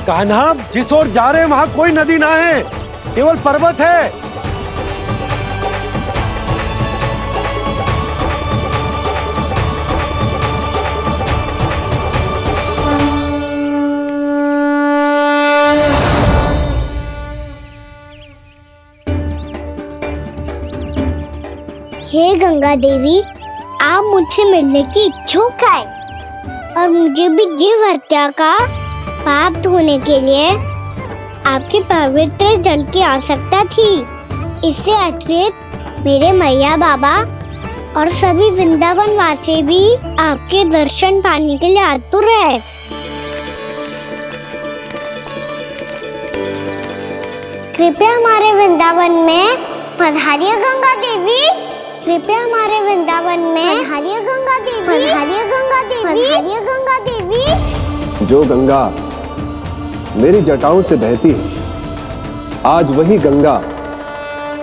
कान्हा, जिस ओर जा रहे हैं वहां कोई नदी ना है, केवल पर्वत है। हे गंगा देवी, आप मुझसे मिलने की इच्छुक है और मुझे भी जीव हत्या का पाप धोने के लिए आपके पवित्र जल की आवश्यकता थी। इससे अतिरिक्त मेरे मैया बाबा और सभी वृंदावन वासी भी आपके दर्शन पाने के लिए आतुर है। कृपया हमारे वृंदावन में पधारिए गंगा देवी। कृपया हमारे वृंदावन में पधारिए गंगा देवी। पधारिए गंगा देवी। पधारिए गंगा देवी। जो गंगा मेरी जटाओं से बहती है, आज वही गंगा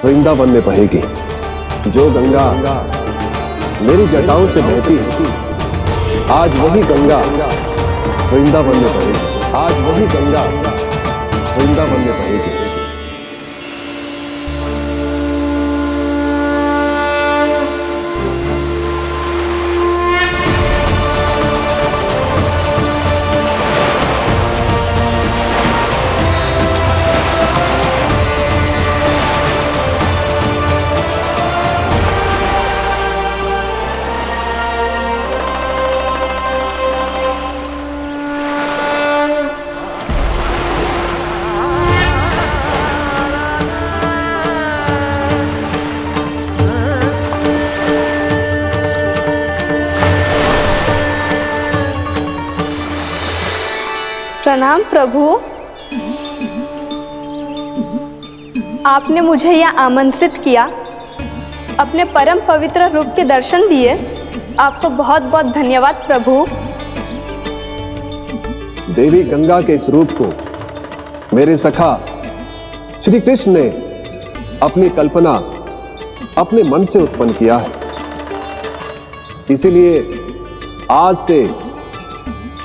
वृंदावन में बहेगी। जो गंगा मेरी जटाओं से बहती है, आज वही गंगा वृंदावन में बहेगी। आज वही गंगा वृंदावन में बहेगी। प्रणाम प्रभु, आपने मुझे यह आमंत्रित किया, अपने परम पवित्र रूप के दर्शन दिए। आपको बहुत बहुत धन्यवाद प्रभु। देवी गंगा के इस रूप को मेरे सखा श्री कृष्ण ने अपनी कल्पना अपने मन से उत्पन्न किया है। इसीलिए आज से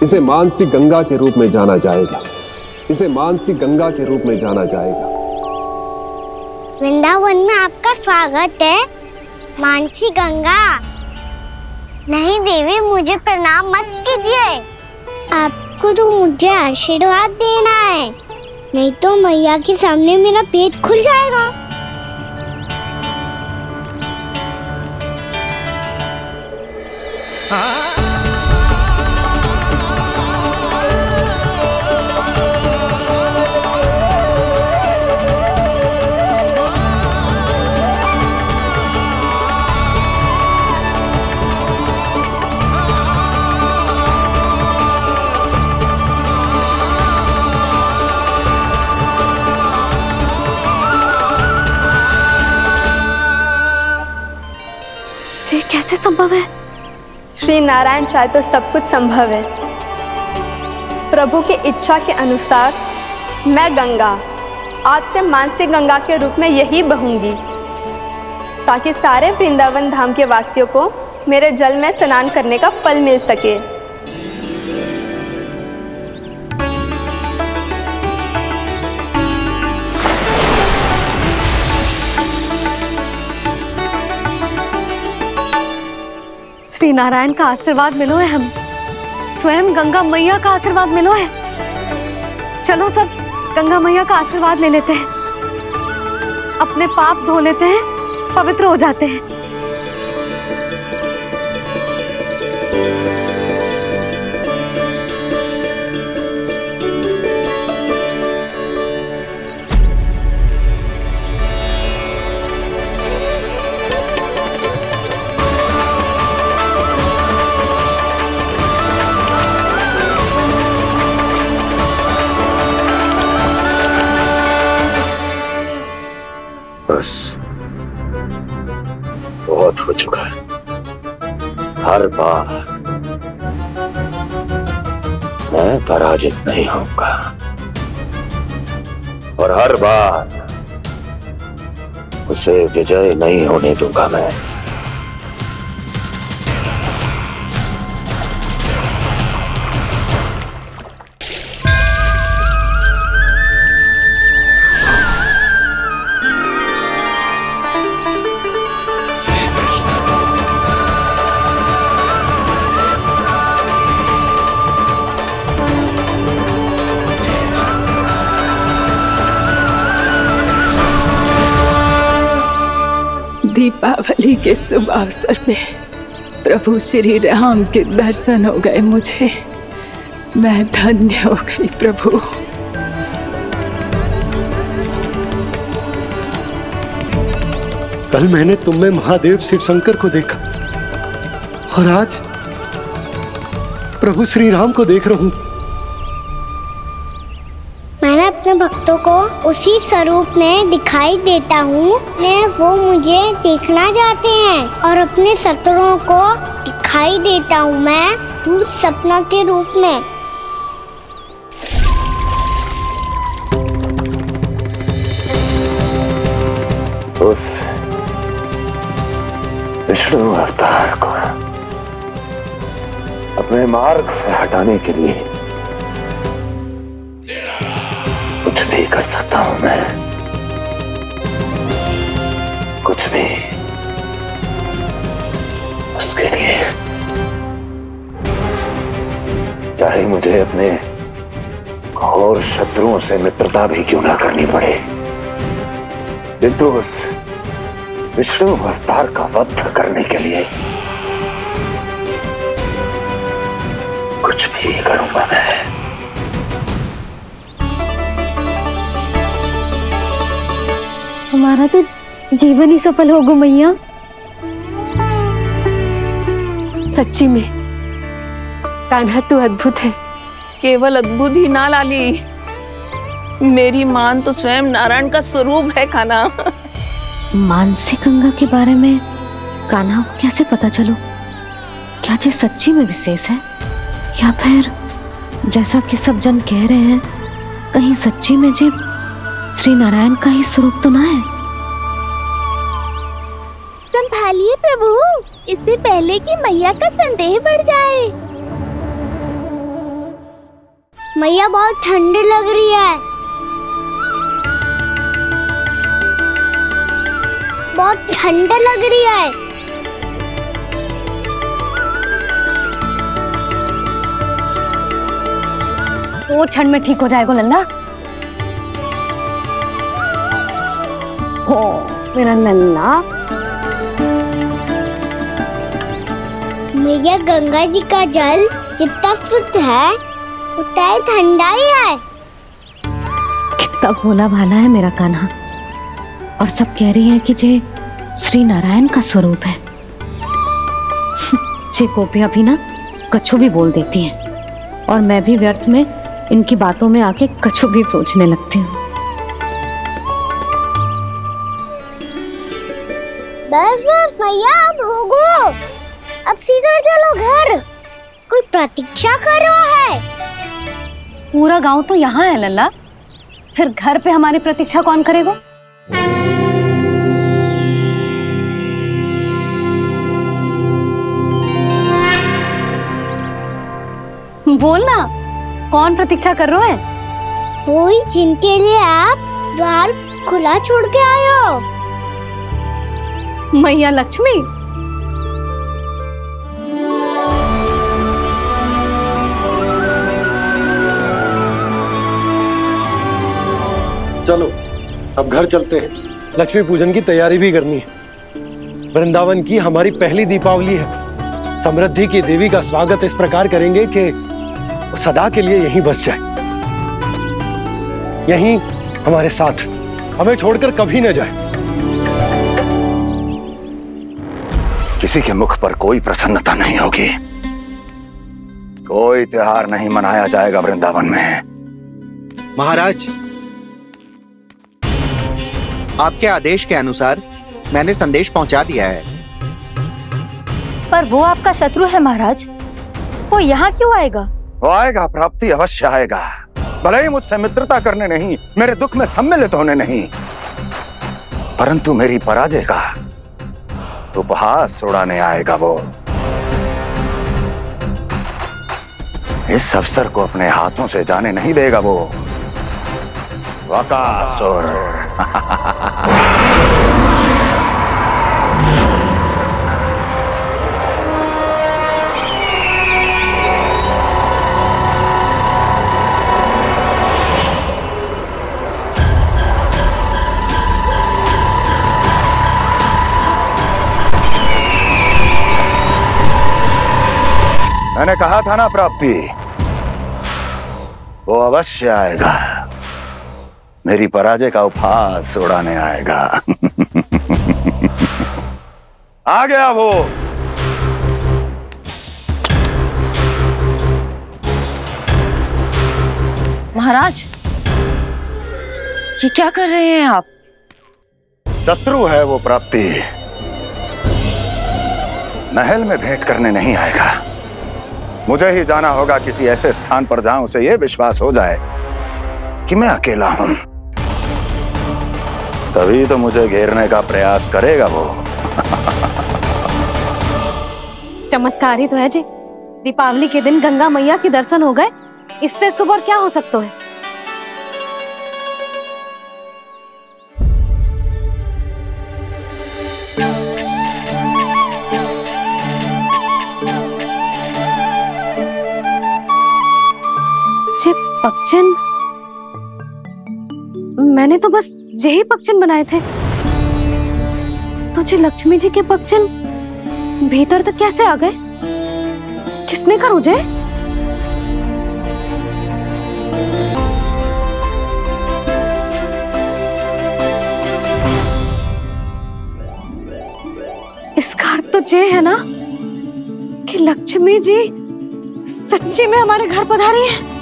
इसे मानसी गंगा के रूप में जाना जाएगा। इसे मानसी गंगा के रूप में जाना जाएगा। वृंदावन में आपका स्वागत है मानसी गंगा। नहीं देवी, मुझे प्रणाम मत कीजिए। आपको तो मुझे आशीर्वाद देना है, नहीं तो मैया के सामने मेरा पेट खुल जाएगा। ये कैसे संभव है? श्री नारायण चाहे तो सब कुछ संभव है। प्रभु की इच्छा के अनुसार मैं गंगा आज से मानसी गंगा के रूप में यही बहूंगी, ताकि सारे वृंदावन धाम के वासियों को मेरे जल में स्नान करने का फल मिल सके। श्री नारायण का आशीर्वाद मिलो है, हम स्वयं गंगा मैया का आशीर्वाद मिलो है। चलो सब गंगा मैया का आशीर्वाद ले लेते हैं, अपने पाप धो लेते हैं, पवित्र हो जाते हैं। बस बहुत हो चुका है। हर बार मैं पराजित नहीं होऊंगा और हर बार उसे विजय नहीं होने दूंगा मैं। दीपावली के शुभ अवसर में प्रभु श्री राम के दर्शन हो गए मुझे। मैं धन्य हो गई प्रभु। कल मैंने तुम में महादेव शिव शंकर को देखा और आज प्रभु श्री राम को देख रहा हूं। मैंने अपने भक्तों को उसी स्वरूप में दिखाई देता हूँ। वो मुझे देखना चाहते हैं और अपने शत्रुओं को दिखाई देता हूँ मैं भूत सपना के रूप में। उस विष्णु अवतार को अपने मार्ग से हटाने के लिए कुछ भी कर सकता हूं मैं, कुछ भी। उसके लिए चाहे मुझे अपने घोर शत्रुओं से मित्रता भी क्यों ना करनी पड़े, किंतु उस विष्णु अवतार का वध करने के लिए कुछ भी करूंगा मैं। हमारा तो जीवन ही सफल होगा मैया। सच्ची में कान्हा तू अद्भुत है। केवल अद्भुत ही ना लाली, मेरी मान तो स्वयं नारायण का स्वरूप है कान्हा। मानसी गंगा के बारे में कान्हा को कैसे पता चलो? क्या ये सच्ची में विशेष है या फिर जैसा कि सब जन कह रहे हैं कहीं सच्ची में जी श्री नारायण का ही स्वरूप तो ना है? संभालिए प्रभु, इससे पहले कि मैया का संदेह बढ़ जाए। मैया बहुत ठंडी लग रही है, बहुत ठंडा लग रही है। वो क्षण में ठीक हो जाएगा लल्ला। ओ मेरा लल्ला। मैया गंगा जी का जल जितना शुद्ध है उतना ही ठंडा ही है। कितना भोला भाला है मेरा कान्हा। और सब कह रही हैं कि ये श्री नारायण का स्वरूप है। ये गोपियां भी ना कछु भी बोल देती हैं और मैं भी व्यर्थ में इनकी बातों में आके कछु भी सोचने लगती हूँ। बस बस मैया, अब हो गो, अब सीधा चलो घर। कोई प्रतीक्षा कर रहा है। पूरा गांव तो यहाँ है लल्ला, फिर घर पे हमारी प्रतीक्षा कौन करेगा? बोल ना, कौन प्रतीक्षा कर रहे हैं? वही जिनके लिए आप द्वार खुला छोड़ के आए हो। मैया लक्ष्मी। चलो अब घर चलते हैं। लक्ष्मी पूजन की तैयारी भी करनी है। वृंदावन की हमारी पहली दीपावली है। समृद्धि की देवी का स्वागत इस प्रकार करेंगे कि वो सदा के लिए यहीं बस जाए, यहीं हमारे साथ, हमें छोड़कर कभी न जाए। किसी के मुख पर कोई प्रसन्नता नहीं होगी, कोई त्योहार नहीं मनाया जाएगा वृंदावन में। महाराज, आपके आदेश के अनुसार मैंने संदेश पहुंचा दिया है। पर वो आपका शत्रु है महाराज, वो यहाँ क्यों आएगा? वो आएगा, प्राप्ति अवश्य आएगा। भले ही मुझसे मित्रता करने नहीं, मेरे दुख में सम्मिलित होने नहीं, परंतु मेरी पराजय का उपहास उड़ाने आएगा वो। इस अवसर को अपने हाथों से जाने नहीं देगा वो वकासुर। मैंने कहा था ना प्राप्ति, वो अवश्य आएगा, मेरी पराजय का उपहास उड़ाने आएगा। आ गया वो। महाराज, ये क्या कर रहे हैं आप? शत्रु है वो प्राप्ति, महल में भेंट करने नहीं आएगा। मुझे ही जाना होगा किसी ऐसे स्थान पर जहां उसे यह विश्वास हो जाए कि मैं अकेला हूं, तभी तो मुझे घेरने का प्रयास करेगा वो। चमत्कार ही तो है जी, दीपावली के दिन गंगा मैया के दर्शन हो गए, इससे सुपर क्या हो सकता है। जे पक्षन, मैंने तो बस यही पक्षन बनाए थे, तो जे लक्ष्मी जी के पक्षन भीतर तक कैसे आ गए? किसने कर मुझे? इसका अर्थ तो ये है ना कि लक्ष्मी जी सच्ची में हमारे घर पधारी है।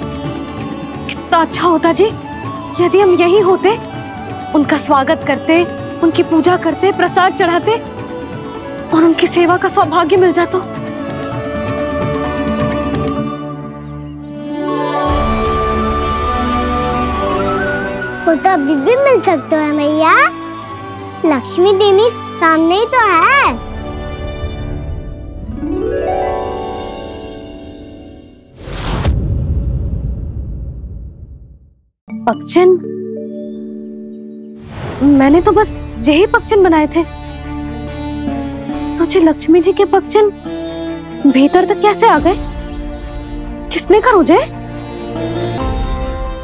कितना अच्छा होता जी यदि हम यही होते, उनका स्वागत करते, उनकी पूजा करते, प्रसाद चढ़ाते और उनकी सेवा का सौभाग्य मिल जाता। वो तो अभी भी मिल सकते हैं मैया, लक्ष्मी देवी सामने ही तो है। पक्षन, मैंने तो बस यही पक्षन बनाए थे, तो जी लक्ष्मी जी के पक्षन भीतर तक कैसे आ गए? किसने कर मुझे?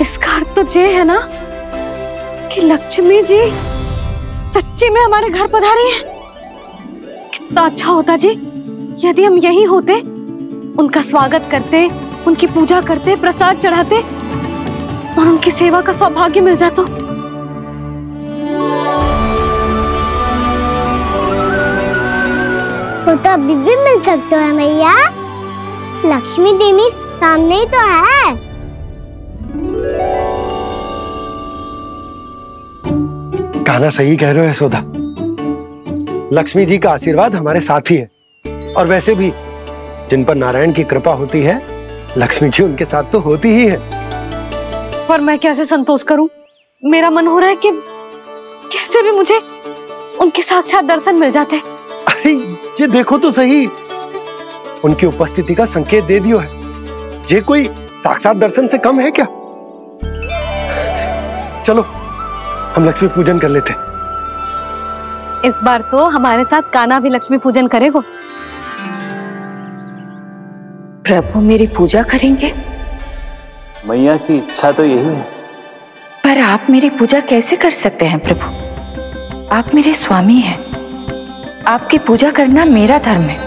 इसका अर्थ तो ये है ना कि लक्ष्मी जी सच्ची में हमारे घर पधारी है। कितना अच्छा होता जी यदि हम यही होते, उनका स्वागत करते, उनकी पूजा करते, प्रसाद चढ़ाते और उनकी सेवा का सौभाग्य मिल जाता। वो तो अभी भी मिल सकते हैं मैया, लक्ष्मी देवी सामने ही तो है। कान्हा सही कह रहे हो यशोदा, लक्ष्मी जी का आशीर्वाद हमारे साथ ही है, और वैसे भी जिन पर नारायण की कृपा होती है, लक्ष्मी जी उनके साथ तो होती ही है। पर मैं कैसे संतोष करूं? मेरा मन हो रहा है कि कैसे भी मुझे उनके साक्षात दर्शन मिल जाते। अरे ये देखो तो सही, उनकी उपस्थिति का संकेत दे दियो है। ये कोई साक्षात दर्शन से कम है क्या? चलो हम लक्ष्मी पूजन कर लेते। इस बार तो हमारे साथ कान्हा भी लक्ष्मी पूजन करेगा। प्रभु मेरी पूजा करेंगे? मैया की इच्छा तो यही है। पर आप मेरी पूजा कैसे कर सकते हैं प्रभु? आप मेरे स्वामी हैं, आपकी पूजा करना मेरा धर्म है।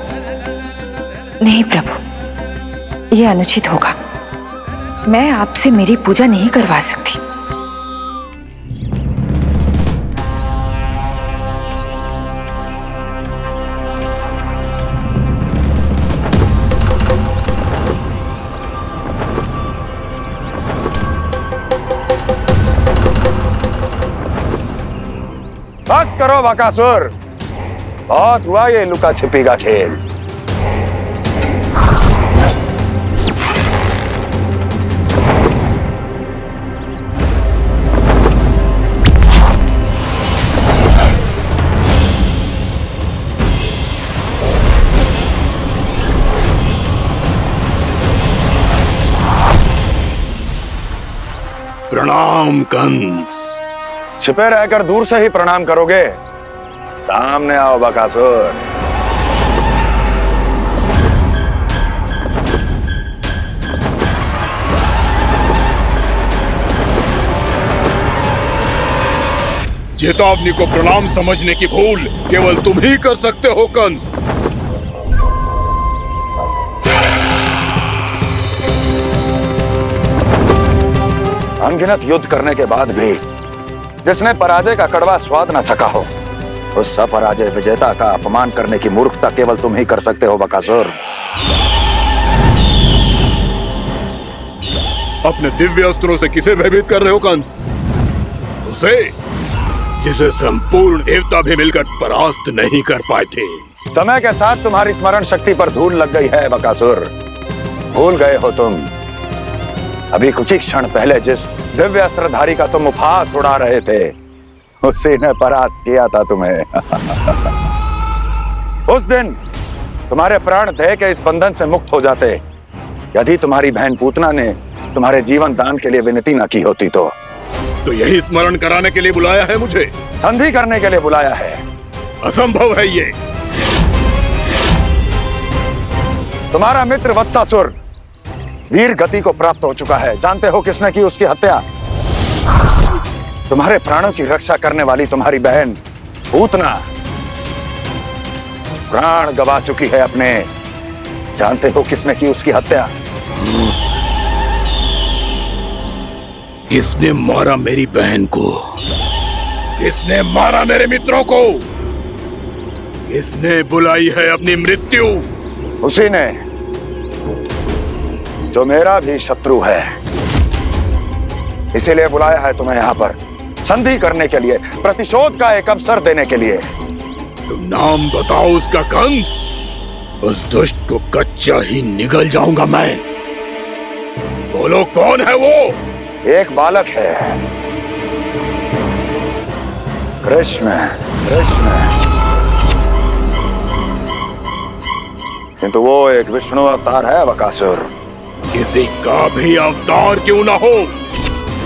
नहीं प्रभु, यह अनुचित होगा। मैं आपसे मेरी पूजा नहीं करवा सकती। बस करो बकासुर, बहुत हुआ ये लुका छिपी का खेल। प्रणाम कंस। छिपे रहकर दूर से ही प्रणाम करोगे? सामने आओ बकासुर। चेतावनी को प्रणाम समझने की भूल केवल तुम ही कर सकते हो कंस। अनगिनत युद्ध करने के बाद भी जिसने पराजय का कड़वा स्वाद न चखा हो, उस अपराजय विजेता का अपमान करने की मूर्खता केवल तुम ही कर सकते हो बकासुर। अपने दिव्य अस्त्रों से किसे भयभीत कर रहे हो कंस? उसे जिसे संपूर्ण देवता भी मिलकर परास्त नहीं कर पाए थे। समय के साथ तुम्हारी स्मरण शक्ति पर धूल लग गई है बकासुर। भूल गए हो तुम अभी कुछ ही क्षण पहले जिस दिव्य अस्त्रधारी का तुम उपहास उड़ा रहे थे, उसी ने परास्त किया था तुम्हें। उस दिन तुम्हारे प्राण देह के इस बंधन से मुक्त हो जाते यदि तुम्हारी बहन पूतना ने तुम्हारे जीवन दान के लिए विनती न की होती तो यही स्मरण कराने के लिए बुलाया है मुझे? संधि करने के लिए बुलाया है। असंभव है ये। तुम्हारा मित्र वत्सासुर वीर गति को प्राप्त हो चुका है। जानते हो किसने की उसकी हत्या? तुम्हारे प्राणों की रक्षा करने वाली तुम्हारी बहन पूतना प्राण गवा चुकी है अपने। जानते हो किसने की उसकी हत्या? किसने मारा मेरी बहन को? किसने मारा मेरे मित्रों को? किसने बुलाई है अपनी मृत्यु? उसी ने जो मेरा भी शत्रु है। इसीलिए बुलाया है तुम्हें यहाँ पर संधि करने के लिए, प्रतिशोध का एक अवसर देने के लिए। तुम नाम बताओ उसका कंस। उस दुष्ट को कच्चा ही निगल जाऊंगा मैं। बोलो कौन है वो? एक बालक है, कृष्ण। किंतु वो एक विष्णु अवतार है बकासुर। किसी का भी अवतार क्यों ना हो,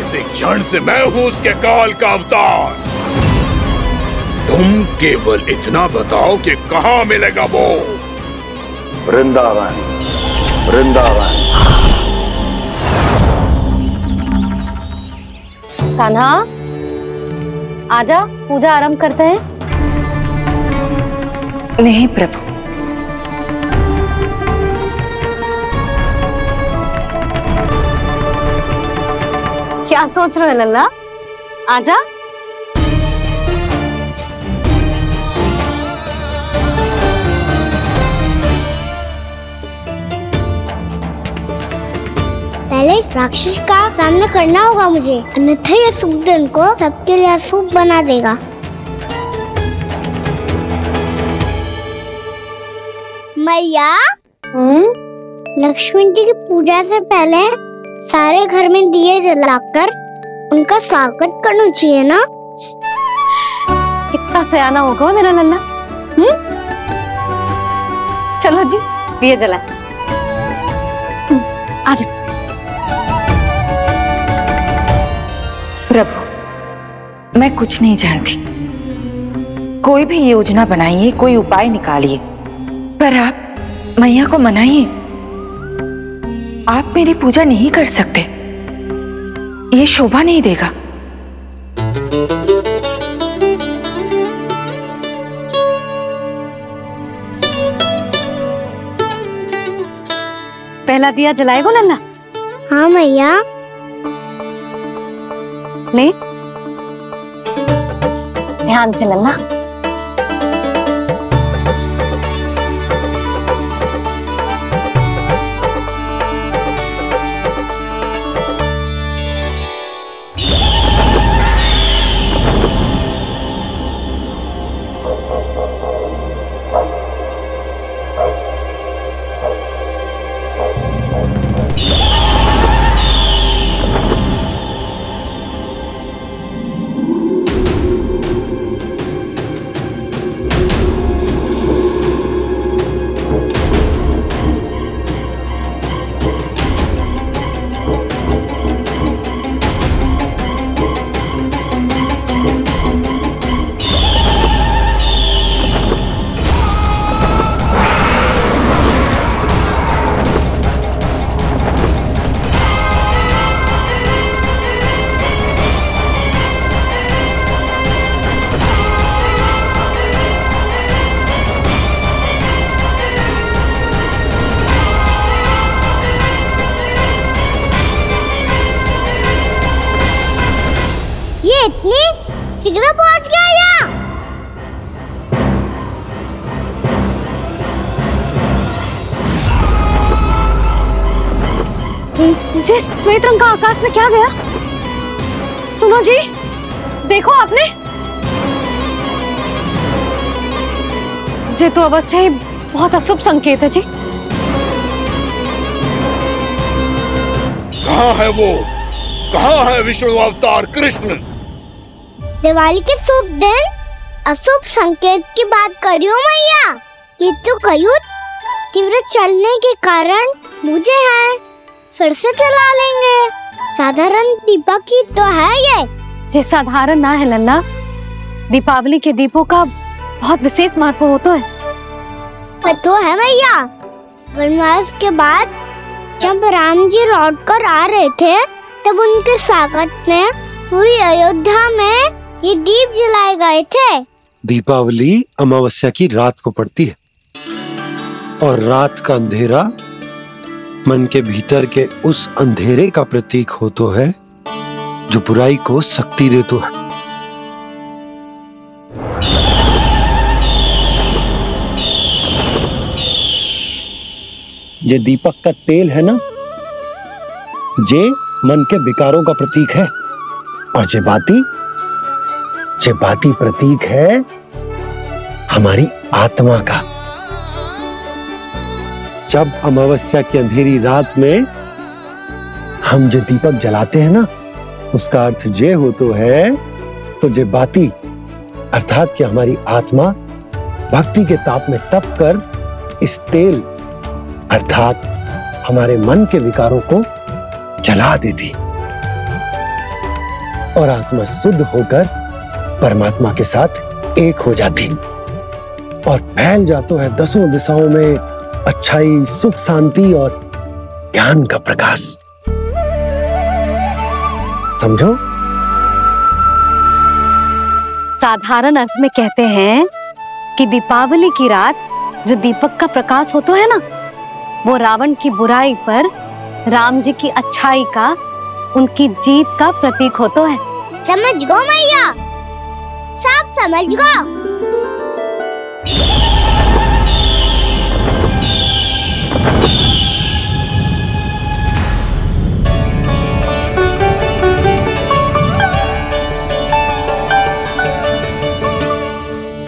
इसी क्षण से मैं हूं उसके काल का अवतार। तुम केवल इतना बताओ कि कहां मिलेगा वो? वृंदावन। कान्हा, आजा, पूजा आरंभ करते हैं। नहीं प्रभु, क्या सोच रहे हो लल्ला? आजा। पहले इस राक्षस का सामना करना होगा मुझे, अन्यथा ये सूदन को सबके लिए अशुभ बना देगा। मैया, लक्ष्मी जी की पूजा से पहले सारे घर में दिए जलाकर उनका स्वागत करना चाहिए ना? कितना सयाना होगा मेरा लल्ला। चलो जी, दिए जलाए। आजा। प्रभु, मैं कुछ नहीं जानती। कोई भी योजना बनाइए, कोई उपाय निकालिए, पर आप मैया को मनाइए। आप मेरी पूजा नहीं कर सकते, ये शोभा नहीं देगा। पहला दिया जलाएगो लल्ला? हाँ मैया। ले, ध्यान से लल्ला। शीघ्र पहुंच गया यहाँ। जी, श्वेत रंग का आकाश में क्या गया? सुनो जी, देखो आपने। ये तो अवश्य ही बहुत अशुभ संकेत है जी। कहाँ है वो? कहाँ है विष्णु अवतार कृष्ण? दिवाली के शुभ दिन अशुभ संकेत की बात करियो मैया। ये तो कयूत तीव्र चलने के कारण मुझे है, फिर से चला लेंगे। साधारण दीपक ही तो है ये साधारण ना है लल्ला। दीपावली के दीपों का बहुत विशेष महत्व होता है। तो है मैया। वनवास के बाद जब राम जी लौटकर आ रहे थे तब उनके स्वागत में पूरी अयोध्या में ये दीप जलाए गए थे। दीपावली अमावस्या की रात को पड़ती है और रात का अंधेरा मन के भीतर के उस अंधेरे का प्रतीक होता है जो बुराई को शक्ति देता है। ये दीपक का तेल है ना, जे मन के विकारों का प्रतीक है। और जे बाती प्रतीक है हमारी आत्मा का। जब अमावस्या की अंधेरी रात में हम जो दीपक जलाते हैं ना, उसका अर्थ जे हो तो है तो जे बाती अर्थात कि हमारी आत्मा भक्ति के ताप में तप कर इस तेल अर्थात हमारे मन के विकारों को जला देती और आत्मा शुद्ध होकर परमात्मा के साथ एक हो जाती और फैल जाता है दसों दिशाओं में अच्छाई, सुख, शांति और ज्ञान का प्रकाश। समझो? साधारण अर्थ में कहते हैं कि दीपावली की रात जो दीपक का प्रकाश होता है ना, वो रावण की बुराई पर राम जी की अच्छाई का, उनकी जीत का प्रतीक होता है। समझ गो मैया, सब समझ गो।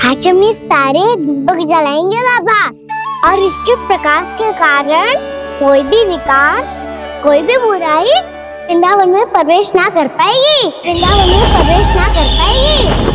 आज हम ये सारे दीपक जलाएंगे बाबा, और इसके प्रकाश के कारण कोई भी विकार, कोई भी बुराई वृंदावन में प्रवेश ना कर पाएगी, वृंदावन में प्रवेश ना कर पाएगी।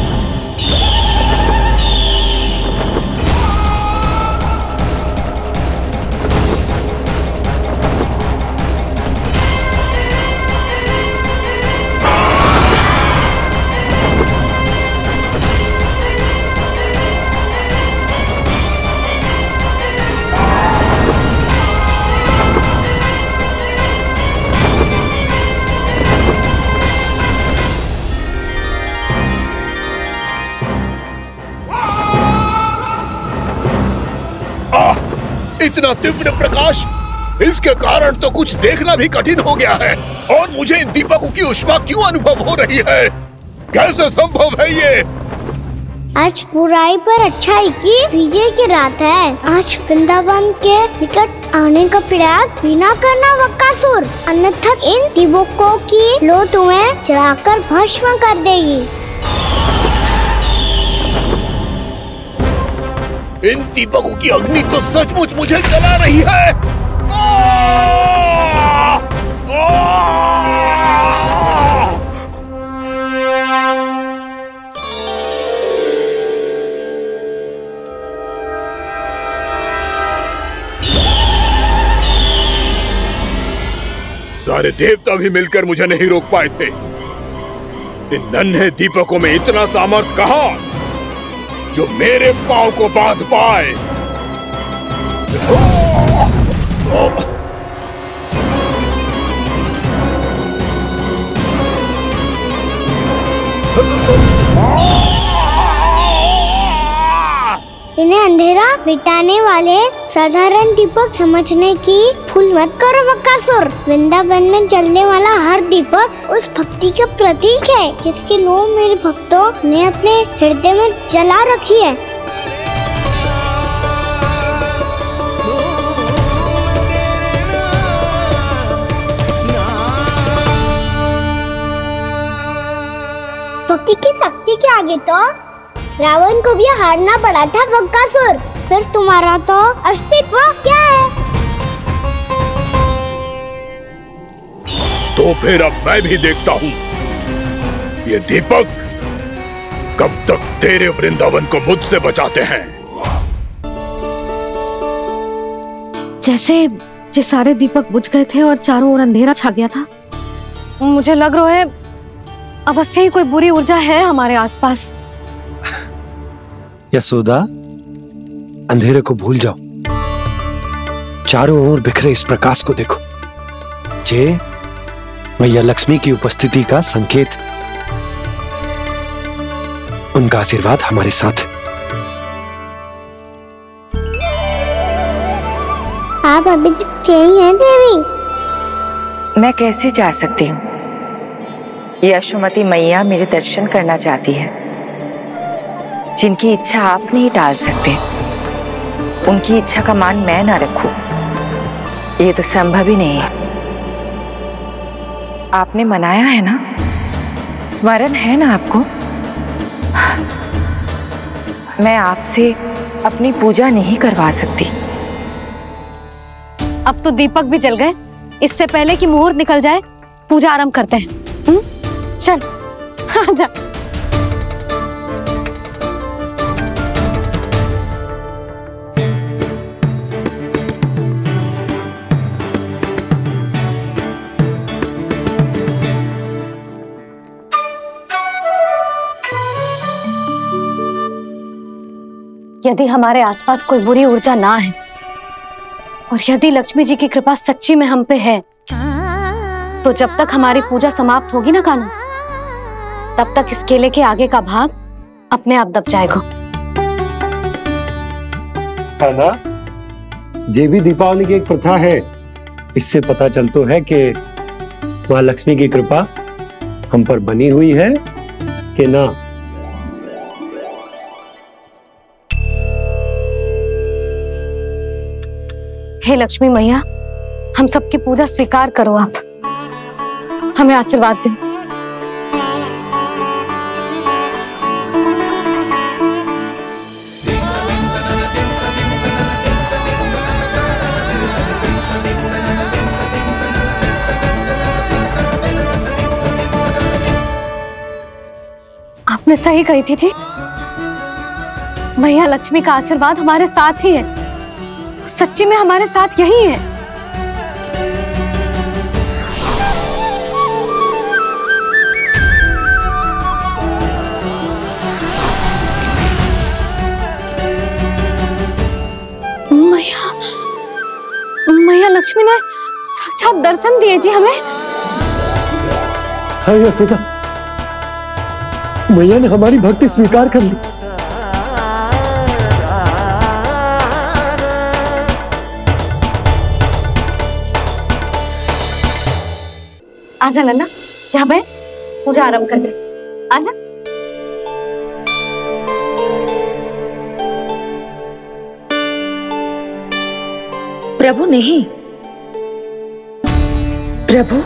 इतना तीव्र प्रकाश, इसके कारण तो कुछ देखना भी कठिन हो गया है। और मुझे इन दीपकों की उष्मा क्यों अनुभव हो रही है? कैसे संभव है ये? आज बुराई पर अच्छाई की विजय की रात है। आज वृंदावन के निकट आने का प्रयास भी ना करना बकासुर, अन्यथा इन दीपकों की लो तुम्हें जलाकर भस्म कर देगी। इन दीपकों की अग्नि तो सचमुच मुझे जला रही है। सारे देवता भी मिलकर मुझे नहीं रोक पाए थे। इन नन्हे दीपकों में इतना सामर्थ्य कहां जो मेरे पांव को बांध पाए। इन्हें अंधेरा मिटाने वाले साधारण दीपक समझने की भूल मत करो बकासुर। वृंदावन में जलने वाला हर दीपक उस भक्ति का प्रतीक है जिसकी लो मेरे भक्तों ने अपने हृदय में जला रखी है। भक्ति की शक्ति के आगे तो रावण को भी हारना पड़ा था बकासुर। फिर तुम्हारा तो अस्तित्व क्या है? तो फिर अब मैं भी देखता हूँ ये दीपक कब तक तेरे वृंदावन को मुझसे बचाते हैं। जैसे सारे दीपक बुझ गए थे और चारों ओर अंधेरा छा गया था, मुझे लग रहा है अवश्य ही कोई बुरी ऊर्जा है हमारे आसपास। यशोदा, अंधेरे को भूल जाओ, चारों ओर बिखरे इस प्रकाश को देखो। ये मैया लक्ष्मी की उपस्थिति का संकेत, उनका आशीर्वाद हमारे साथ। आप अभी तक यही हैं देवी? मैं कैसे जा सकती हूँ? यशोमती मैया मेरे दर्शन करना चाहती है, जिनकी इच्छा आप नहीं टाल सकते। उनकी इच्छा का मान मैं ना रखूं, ये तो संभव ही नहीं है। आपने मनाया है ना, स्मरण है ना आपको? मैं आपसे अपनी पूजा नहीं करवा सकती। अब तो दीपक भी जल गए, इससे पहले कि मुहूर्त निकल जाए पूजा आरंभ करते हैं। चल आजा। यदि हमारे आसपास कोई बुरी ऊर्जा ना है और यदि लक्ष्मी जी की कृपा सच्ची में हम पे है, तो जब तक हमारी पूजा समाप्त होगी ना कान्हा, तब तक इस केले के आगे का भाग अपने आप दब जाएगा। कान्हा, ये भी दीपावली की एक प्रथा है। इससे पता चलता है कि माँ लक्ष्मी की कृपा हम पर बनी हुई है कि ना। हे लक्ष्मी मैया, हम सबकी पूजा स्वीकार करो, आप हमें आशीर्वाद दो। आपने सही कही थी जी, मैया लक्ष्मी का आशीर्वाद हमारे साथ ही है, सच्ची में हमारे साथ यही है। मैया लक्ष्मी ने साक्षात दर्शन दिए जी हमें। हाँ यशोदा, मैया ने हमारी भक्ति स्वीकार कर ली। आजा लन्ना, यहाँ बैठ, पूजा आरंभ कर दे। आजा। प्रभु नहीं, प्रभु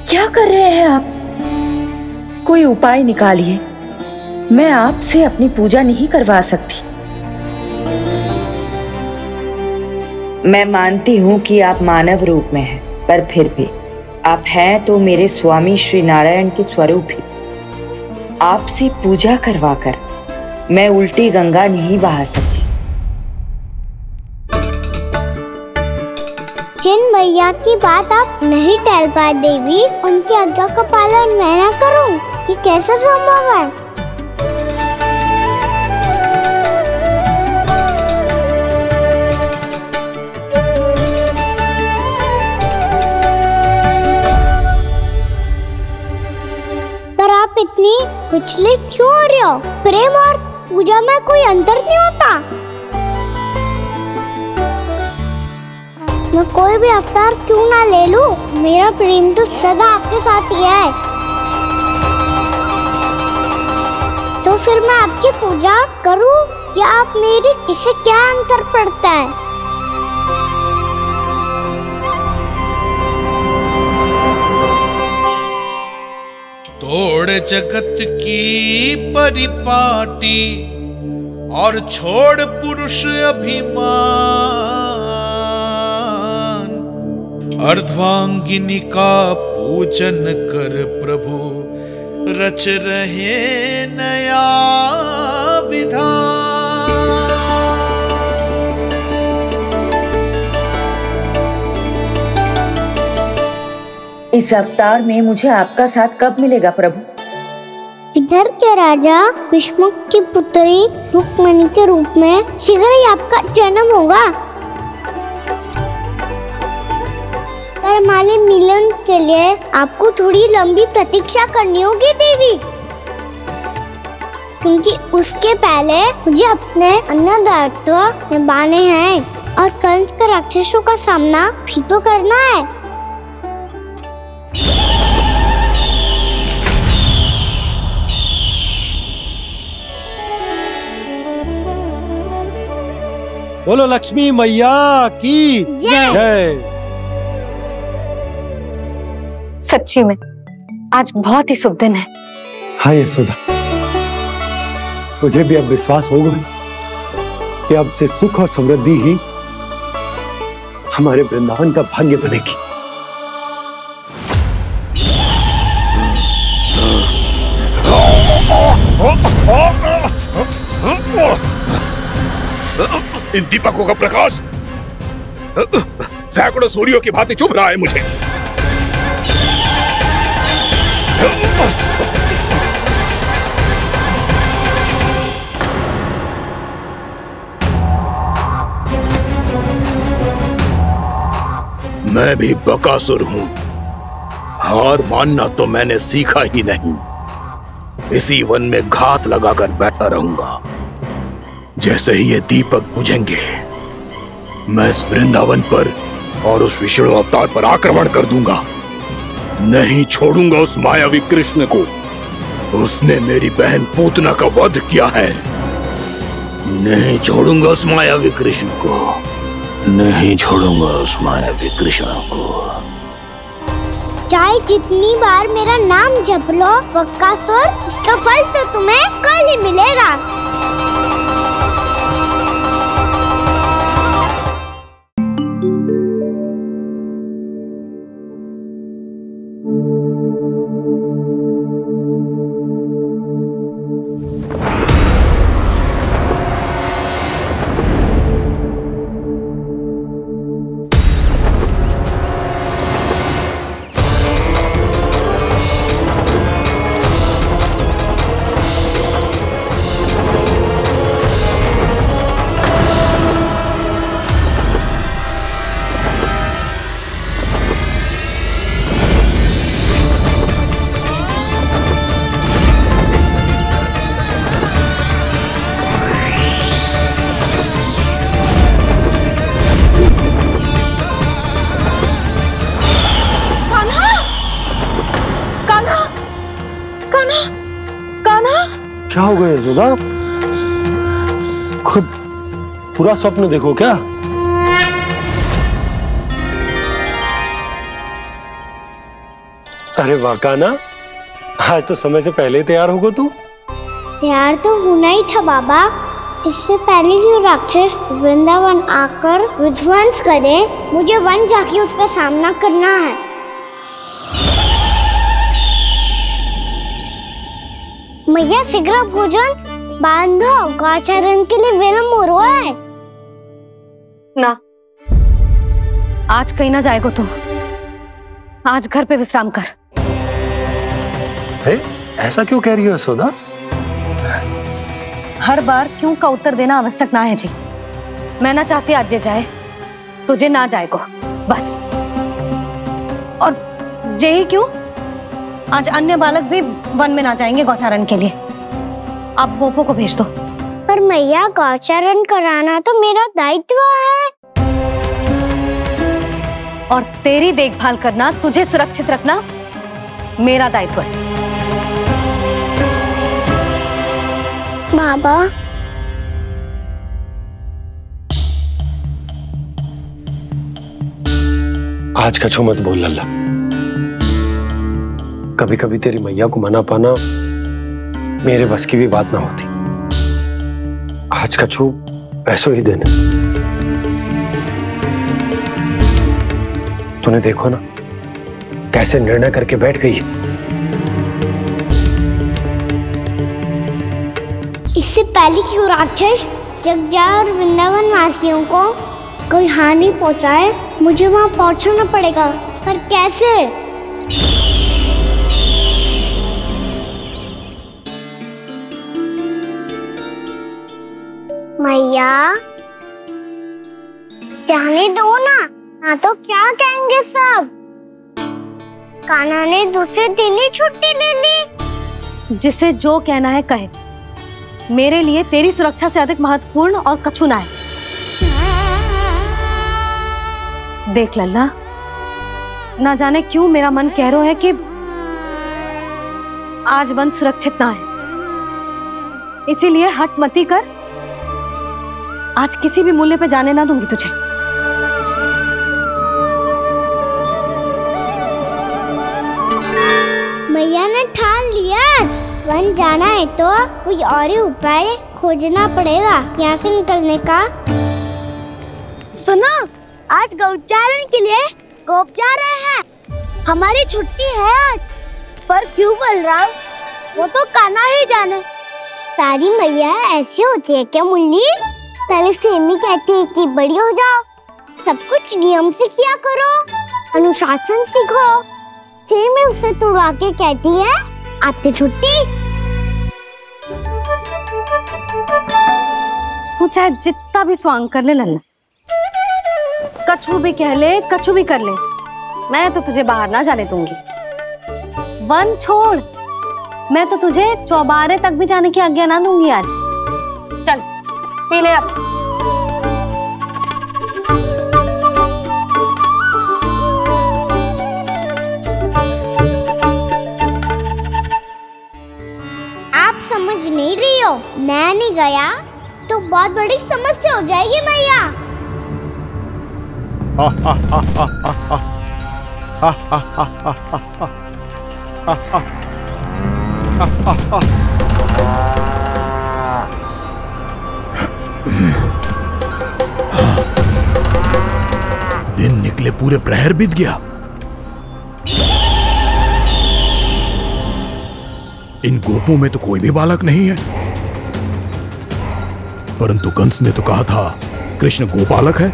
क्या कर रहे हैं आप? कोई उपाय निकालिए, मैं आपसे अपनी पूजा नहीं करवा सकती। मैं मानती हूँ कि आप मानव रूप में हैं, पर फिर भी आप हैं तो मेरे स्वामी श्री नारायण के स्वरूप ही। आपसे पूजा करवाकर मैं उल्टी गंगा नहीं बहा सकती। जिन मैया की बात आप नहीं टाल पाए देवी, उनकी आज्ञा का पालन मैं ना करूं, ये कैसा संभव है? पर आप इतनी विचलित क्यों हो रहे हो? प्रेम और पूजा में कोई अंतर नहीं होता। मैं कोई भी अवतार क्यों ना ले लूं, मेरा प्रेम तो सदा आपके साथ ही है। तो फिर मैं आपकी पूजा करूं या आप मेरी, इससे क्या अंतर पड़ता है? तोड़ जगत की परिपाटी और छोड़ पुरुष अभिमान, अर्धांगिनी का पूजन कर प्रभु, रच रहे नया विधान। इस अवतार में मुझे आपका साथ कब मिलेगा प्रभु? इधर के राजा भीष्मक की पुत्री रुक्मणी के रूप में शीघ्र ही आपका जन्म होगा। पर हमारे मिलन के लिए आपको थोड़ी लंबी प्रतीक्षा करनी होगी देवी, क्योंकि उसके पहले मुझे अपने अन्य दायित्व निभाने हैं और कंस के राक्षसों का सामना भी तो करना है। बोलो लक्ष्मी मैया की जय। सच्ची में आज बहुत ही शुभ दिन है। हाँ यशोदा, मुझे भी अब विश्वास हो गया कि अब से सुख और समृद्धि ही हमारे वृंदावन का भाग्य बनेगी। इन दीपकों का प्रकाश सैकड़ों सूर्यों की भांति चुभ रहा है मुझे। मैं भी बकासुर हूं, हार मानना तो मैंने सीखा ही नहीं। इसी वन में घात लगाकर बैठा रहूंगा। जैसे ही ये दीपक बुझेंगे, मैं इस वृंदावन पर और उस विष्णु अवतार पर आक्रमण कर दूंगा। नहीं छोड़ूंगा उस मायावी कृष्ण को। उसने मेरी बहन पूतना का वध किया है। नहीं छोड़ूंगा उस मायावी कृष्ण को। नहीं छोड़ूंगा उस मायावी कृष्ण को। चाहे जितनी बार मेरा नाम जप लो बकासुर, इसका फल तो तुम्हें कल ही मिलेगा। क्या हो गया यशोदा? खुद पूरा स्वप्न देखो क्या? अरे वाह कान्हा, आज तो समय से पहले तैयार होगा तू। तैयार तो होना ही था बाबा। इससे पहले कि राक्षस वृंदावन आकर विध्वंस करे, मुझे वन जाके उसका सामना करना है। मैया शीघ्र भोजन बांधो, गौचरण के लिए विलंब हो रहा है। ना, आज कहीं ना जाएगा तुम। आज घर पे विश्राम कर। ऐसा क्यों कह रही हो यशोदा? हर बार क्यों का उत्तर देना आवश्यक ना है जी। मैं ना चाहती आज जाए, तुझे ना जाएगा बस। और जे ही क्यों, आज अन्य बालक भी वन में ना जाएंगे गौचारण के लिए। आप गोपो को भेज दो। पर मैया गौचारण कराना तो मेरा दायित्व है। और तेरी देखभाल करना, तुझे सुरक्षित रखना मेरा दायित्व है। बाबा, आज कछु मत बोल लल्ला। कभी कभी तेरी मैया को मना पाना मेरे बस की भी बात ना होती। आज कछु ऐसो ही दिन है। तूने देखो ना कैसे निर्णय करके बैठ गई है। इससे पहले कि वो राक्षस जगजा और वृंदावन वासियों को कोई हानि पहुंचाए, मुझे वहां पहुंचना पड़ेगा। पर कैसे? मैया, जाने दो ना तो क्या कहेंगे सब। कान्हा ने दूसरे दिन ही छुट्टी ले ली। जिसे जो कहना है कहे, मेरे लिए तेरी सुरक्षा से अधिक महत्वपूर्ण और कछु ना है। देख लल्ला, ना जाने क्यों मेरा मन कह रहा है कि आज वन सुरक्षित ना है, इसीलिए हट मती कर। आज किसी भी मूल्य पे जाने ना दूंगी तुझे। मैया ने ठान लिया, आज वन जाना है तो कोई और ही उपाय खोजना पड़ेगा यहाँ से निकलने का। सुनो, आज गौचारण के लिए गोप जा रहे हैं। हमारी छुट्टी है आज। पर क्यों बलराम? वो तो कान्हा ही जाने। सारी मैया ऐसी होती है क्या मुल्ली? पहले सेमी कहती है कि बड़ी हो जाओ, सब कुछ नियम से किया करो, अनुशासन सीखो। सेमी उसे तुड़वा के कहती है आपकी छुट्टी। तू चाहे जितना भी स्वांग कर ले लल्ला, कछु भी कह ले, कछु भी कर ले, मैं तो तुझे बाहर ना जाने दूंगी। वन छोड़, मैं तो तुझे चौबारे तक भी जाने की आज्ञा ना दूंगी आज। चल पी ले अब। आप समझ नहीं रही हो, मैं नहीं गया तो बहुत बड़ी समस्या हो जाएगी मैया। दिन निकले पूरे प्रहर बीत गया। इन गोपों में तो कोई भी बालक नहीं है, परंतु कंस ने तो कहा था कृष्ण गोपालक है।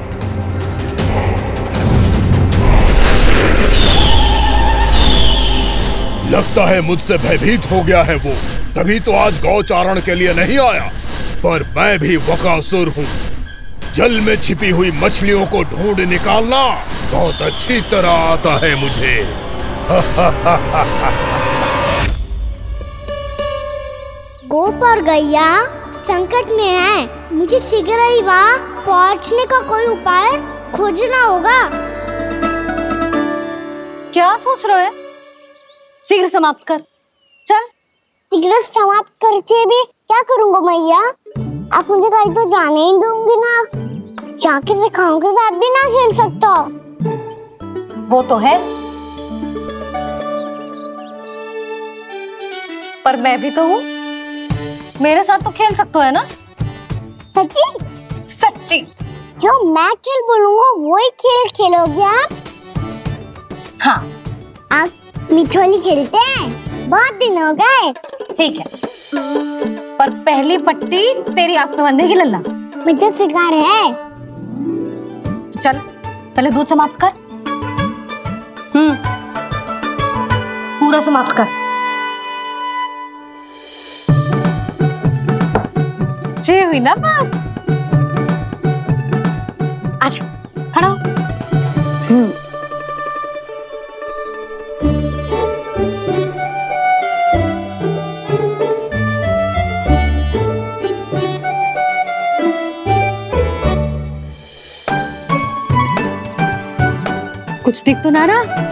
लगता है मुझसे भयभीत हो गया है वो, तभी तो आज गौचारण के लिए नहीं आया। पर मैं भी वकासुर हूँ, जल में छिपी हुई मछलियों को ढूंढ निकालना बहुत अच्छी तरह आता है मुझे। गोप और गैया संकट में है, मुझे शीघ्र ही वहाँ पहुँचने का कोई उपाय खोजना होगा। क्या सोच रहे हो? शीघ्र समाप्त कर, चल। शीघ्र समाप्त करके भी क्या करूँगा मैया? आप मुझे कहीं तो जाने ही दूंगी ना। जाके सिखाओं के साथ भी ना खेल सकता। वो तो है, पर मैं भी तो हूँ, मेरे साथ तो खेल सकते हो है ना? सच्ची? सच्ची। जो मैं खेल बोलूँगा वही खेल खेलोगे आप? हाँ। आप मिठोली खेलते हैं? बहुत दिन हो गए। ठीक है, पर पहली पट्टी तेरी आंख में बांधने की लल्ला। मुझे शिकार है। चल पहले दूध समाप्त कर। पूरा समाप्त कर। जे हुई ना बात। आजा, खड़ा हो। कुछ दिख तो ना रहा।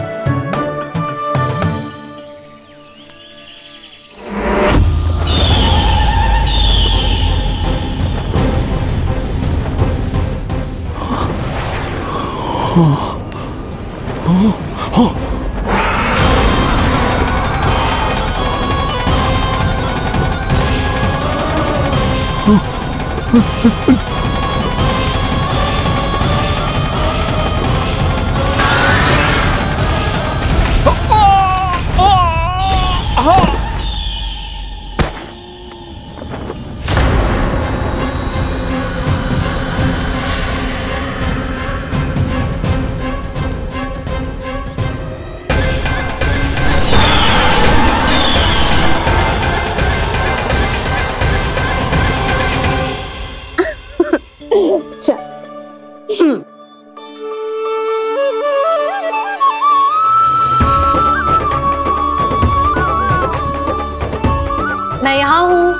मैं यहाँ हूँ।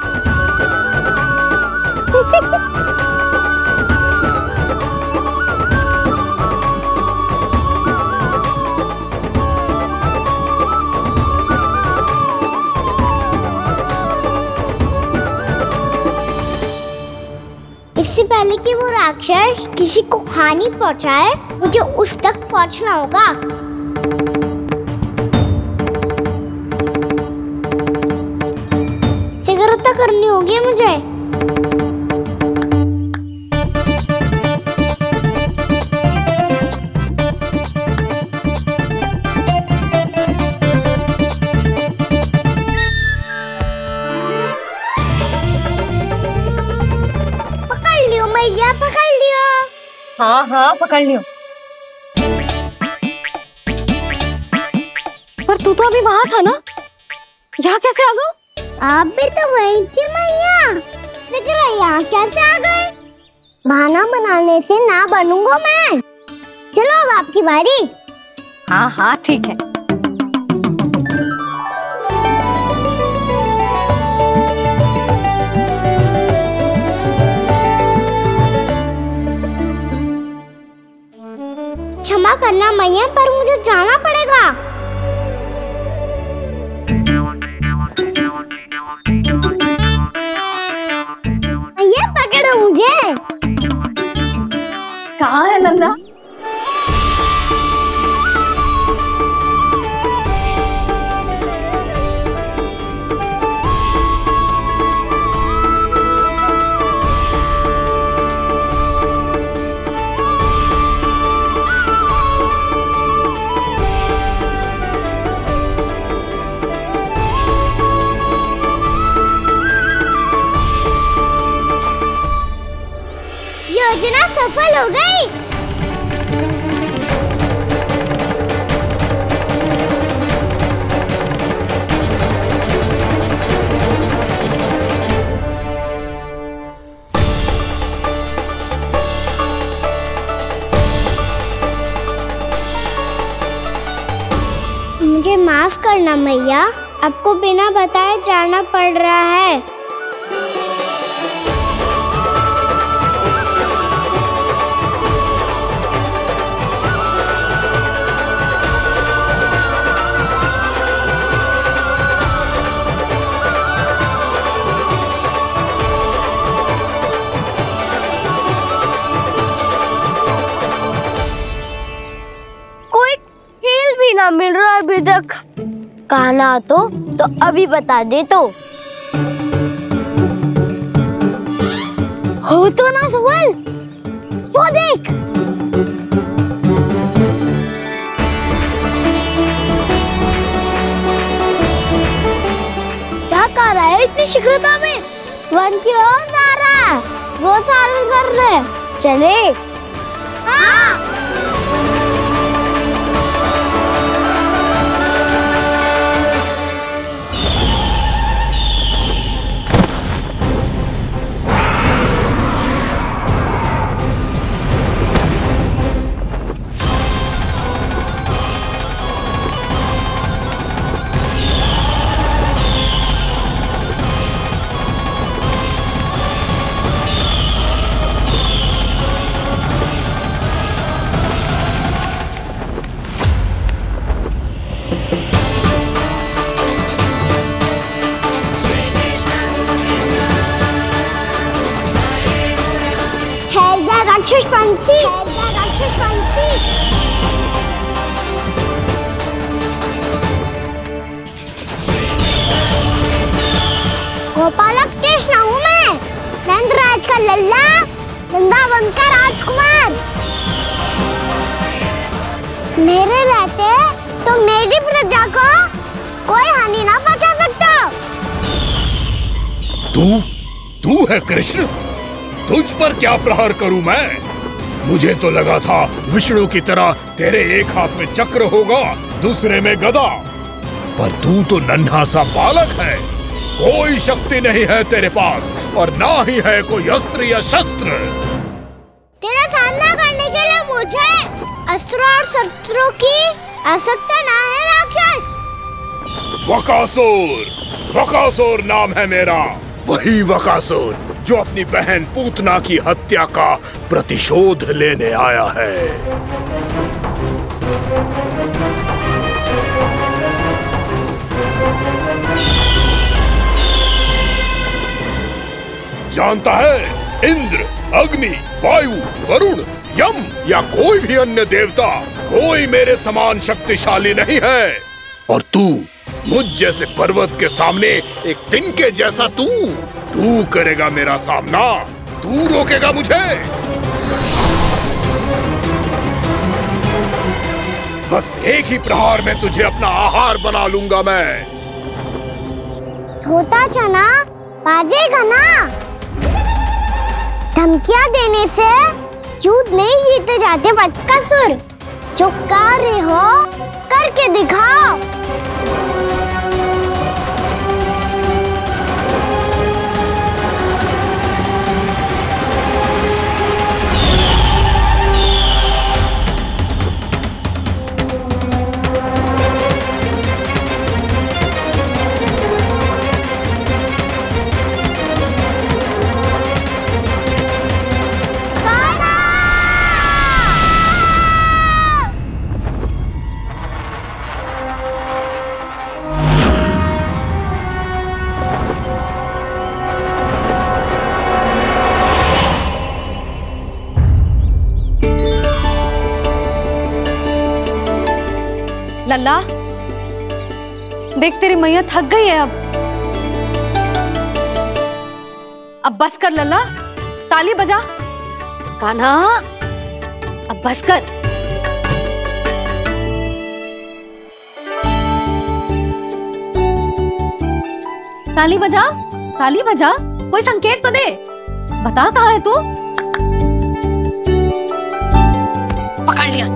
इससे पहले कि वो राक्षस किसी को हानि पहुंचाए, मुझे उस तक पहुंचना होगा। सिगरता करनी होगी मुझे। पकड़ लियो मैया, पकड़ लियो। हाँ हाँ पकड़ लियो। पर तू तो अभी वहां था ना, यहाँ कैसे आ गया? आप भी तो वही थी मैया। सिकरा यहाँ कैसे आ गए? बहाना बनाने से ना बनूंगा मैं। चलो अब आपकी बारी। हाँ हाँ ठीक है। क्षमा करना मैया, पर मुझे जाना पड़ेगा। मैया पकड़ो मुझे। कहाँ है नंदा? योजना सफल हो गई। मुझे माफ करना मैया, आपको बिना बताए जाना पड़ रहा है। ना मिल रहा है अभी तक। कहना तो अभी बता दे तो। हो तो ना सवाल, वो देख। क्या कर रहा है इतनी शीघ्रता में? वन की ओर जा रहा है, वो सारे कर रहे। चले। हाँ। उनका राजकुमार। मेरे रहते तो मेरी प्रजा को कोई हानि ना पहुंचा सकता। तू है कृष्ण? तुझ पर क्या प्रहार करूं मैं? मुझे तो लगा था विष्णु की तरह तेरे एक हाथ में चक्र होगा, दूसरे में गदा, पर तू तो नन्हा सा बालक है। कोई शक्ति नहीं है तेरे पास और ना ही है कोई अस्त्र या शस्त्र। तेरा सामना करने के लिए मुझे अस्त्र और शस्त्रों की आवश्यकता ना है राक्षस। वकासुर नाम है मेरा, वही वकासुर जो अपनी बहन पूतना की हत्या का प्रतिशोध लेने आया है। जानता है, इंद्र, अग्नि, वायु, वरुण, यम या कोई भी अन्य देवता कोई मेरे समान शक्तिशाली नहीं है। और तू मुझ जैसे पर्वत के सामने एक तिनके जैसा तू करेगा मेरा सामना? तू रोकेगा मुझे? बस एक ही प्रहार में तुझे अपना आहार बना लूंगा मैं। छोटा चना बाजेगा ना? धमकियां देने से युद्ध नहीं जीते जाते बकासुर। जो कार्य हो करके दिखाओ। लल्ला, देख तेरी मैया थक गई है अब बस कर लल्ला, ताली बजा। कान्हा, अब बस कर। ताली बजा, ताली बजा, कोई संकेत तो दे, बता कहाँ है तू? पकड़ लिया।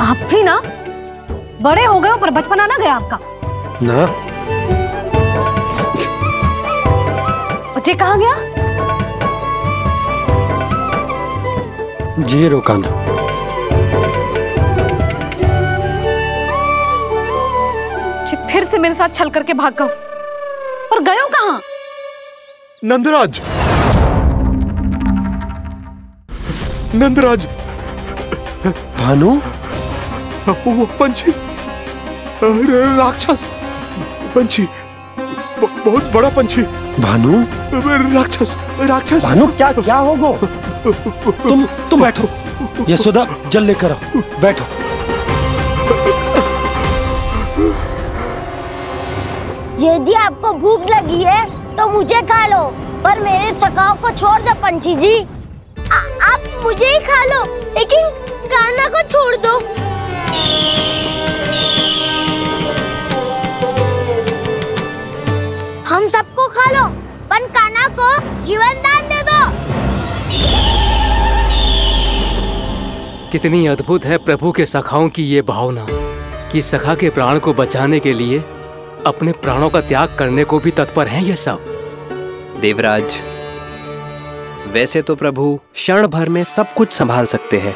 आप भी ना बड़े हो गए हो पर बचपना ना गया आपका ना। बच्चे कहाँ गया? जी रोकाना। फिर से मेरे साथ छल करके भाग गए और गए हो कहाँ? नंदराज, नंदराज। भानु, वो पंछी, राक्षस पंछी, बहुत बड़ा पंछी। भानु, राक्षस, राक्षस। भानु, क्या होगा? तुम बैठो, यशोदा जल लेकर आओ, बैठो। यदि आपको भूख लगी है तो मुझे खा लो, पर मेरे सखाओं को छोड़ दो पंछी जी। आप मुझे ही खा लो, लेकिन कान्हा को छोड़ दो। हम सबको खा लो, पर कान्हा को जीवन दान दे दो। कितनी अद्भुत है प्रभु के सखाओं की ये भावना कि सखा के प्राण को बचाने के लिए अपने प्राणों का त्याग करने को भी तत्पर हैं ये सब। देवराज, वैसे तो प्रभु क्षण भर में सब कुछ संभाल सकते हैं,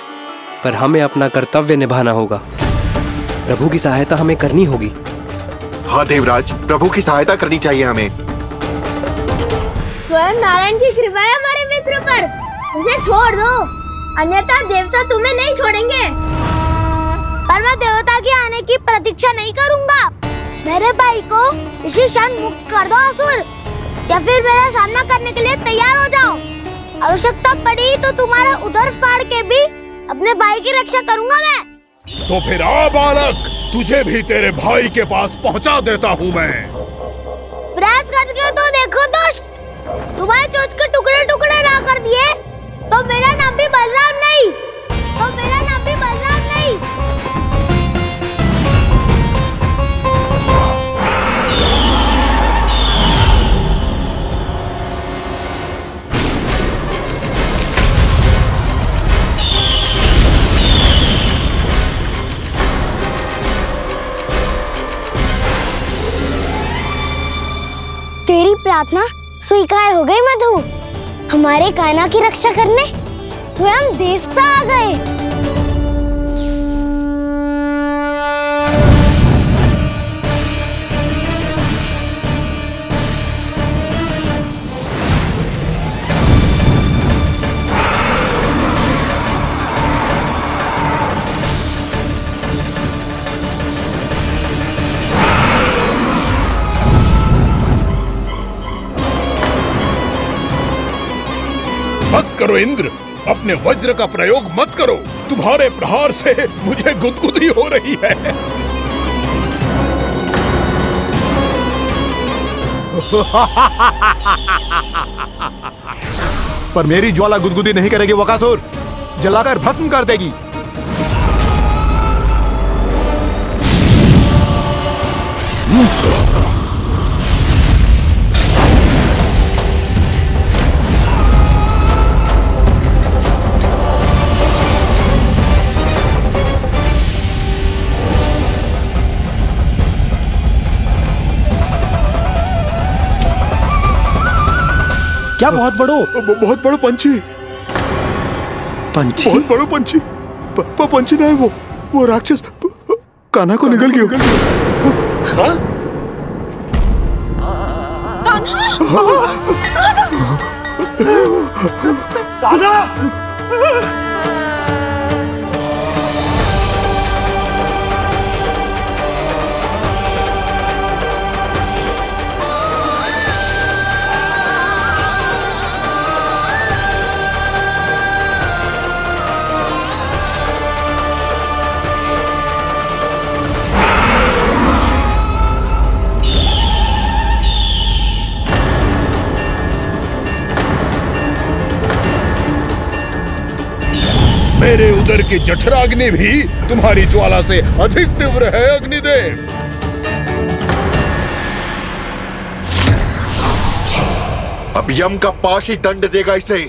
पर हमें अपना कर्तव्य निभाना होगा। प्रभु की सहायता हमें करनी होगी। हाँ देवराज, प्रभु की सहायता करनी चाहिए हमें। स्वयं नारायण की कृपा है हमारे मित्र पर, उसे छोड़ दो, अन्यथा देवता तुम्हें नहीं छोड़ेंगे। पर मैं देवता के आने की प्रतीक्षा नहीं करूंगा। मेरे भाई को इसी क्षण मुक्त कर दो असुर, या फिर मेरा सामना करने के लिए तैयार हो जाओ। आवश्यकता पड़ी तो तुम्हारा उधर फाड़ के भी अपने भाई की रक्षा करूंगा मैं। तो फिर आ बालक, तुझे भी तेरे भाई के पास पहुंचा देता हूं मैं। प्रार्थना स्वीकार हो गई मधु। हमारे कान्हा की रक्षा करने स्वयं देवता आ गए। बस करो इंद्र, अपने वज्र का प्रयोग मत करो। तुम्हारे प्रहार से मुझे गुदगुदी हो रही है। पर मेरी ज्वाला गुदगुदी नहीं करेगी वकासुर, जलाकर भस्म कर देगी। क्या बहुत बड़ो? बहुत बड़ो पंछी। पंछी? बहुत बड़ो पंछी। पंछी नहीं, वो राक्षस कान्हा को निगल गया। हाँ? मेरे उदर की जठराग्नि भी तुम्हारी ज्वाला से अधिक तीव्र है अग्निदेव। अब यम का पाश ही दंड देगा इसे।